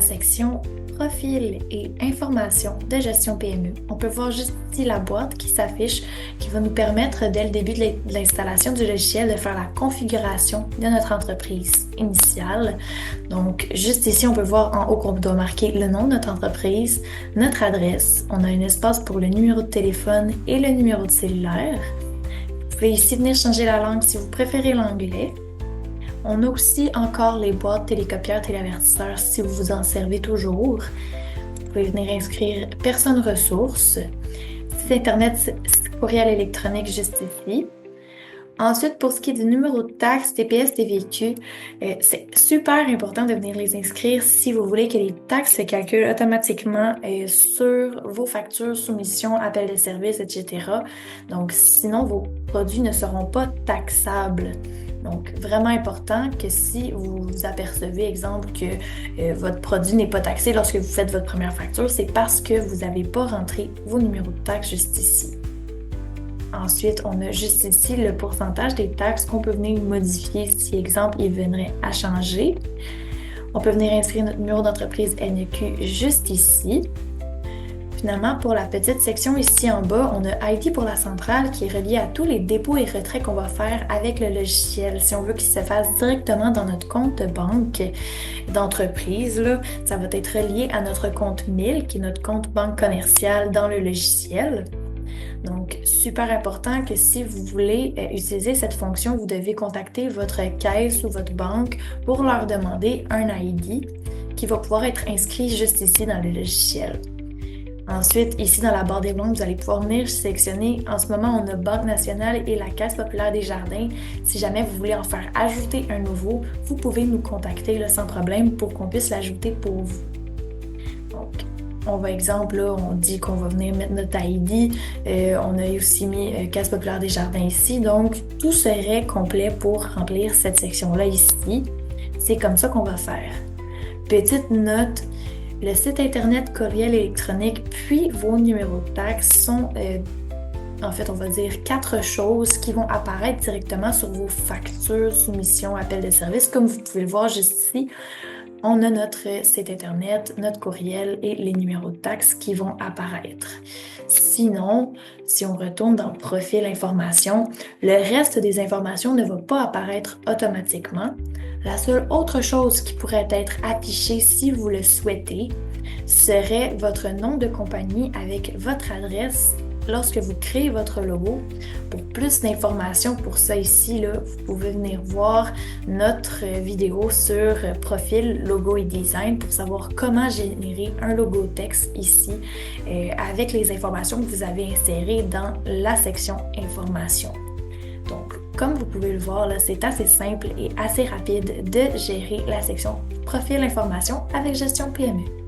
la section Profil et informations de gestion PME. On peut voir juste ici la boîte qui s'affiche, qui va nous permettre dès le début de l'installation du logiciel de faire la configuration de notre entreprise initiale. Donc, juste ici, on peut voir en haut qu'on doit marquer le nom de notre entreprise, notre adresse. On a un espace pour le numéro de téléphone et le numéro de cellulaire. Vous pouvez ici venir changer la langue si vous préférez l'anglais. On a aussi encore les boîtes télécopieurs, téléavertisseurs si vous vous en servez toujours. Vous pouvez venir inscrire personne ressources, site internet, courriel électronique juste ici. Ensuite, pour ce qui est du numéro de taxe, TPS, TVQ, c'est super important de venir les inscrire si vous voulez que les taxes se calculent automatiquement sur vos factures, soumissions, appels de services, etc. Donc, sinon, vos produits ne seront pas taxables. Donc, vraiment important que si vous vous apercevez, exemple, que votre produit n'est pas taxé lorsque vous faites votre première facture, c'est parce que vous n'avez pas rentré vos numéros de taxes juste ici. Ensuite, on a juste ici le pourcentage des taxes qu'on peut venir modifier si, exemple, il viendrait à changer. On peut venir inscrire notre numéro d'entreprise NEQ juste ici. Finalement, pour la petite section ici en bas, on a IT pour la centrale qui est relié à tous les dépôts et retraits qu'on va faire avec le logiciel. Si on veut qu'il se fasse directement dans notre compte banque d'entreprise, là, ça va être relié à notre compte 1000, qui est notre compte banque commerciale dans le logiciel. Donc, super important que si vous voulez utiliser cette fonction, vous devez contacter votre caisse ou votre banque pour leur demander un ID qui va pouvoir être inscrit juste ici dans le logiciel. Ensuite, ici dans la barre des blancs, vous allez pouvoir venir sélectionner. En ce moment, on a Banque nationale et la Caisse populaire des jardins. Si jamais vous voulez en faire ajouter un nouveau, vous pouvez nous contacter là, sans problème pour qu'on puisse l'ajouter pour vous. Donc, on va exemple, là, on dit qu'on va venir mettre notre ID. On a aussi mis Caisse populaire des jardins ici. Donc, tout serait complet pour remplir cette section-là ici. C'est comme ça qu'on va faire. Petite note. Le site internet, courriel électronique, puis vos numéros de taxes sont, en fait, on va dire 4 choses qui vont apparaître directement sur vos factures, soumissions, appels de service. Comme vous pouvez le voir juste ici, on a notre site internet, notre courriel et les numéros de taxes qui vont apparaître. Sinon, si on retourne dans Profil information, le reste des informations ne va pas apparaître automatiquement. La seule autre chose qui pourrait être affichée si vous le souhaitez serait votre nom de compagnie avec votre adresse lorsque vous créez votre logo. Pour plus d'informations pour ça ici, là, vous pouvez venir voir notre vidéo sur profil, logo et design pour savoir comment générer un logo texte ici avec les informations que vous avez insérées dans la section information. Donc, comme vous pouvez le voir, là, c'est assez simple et assez rapide de gérer la section profil information avec gestion PME.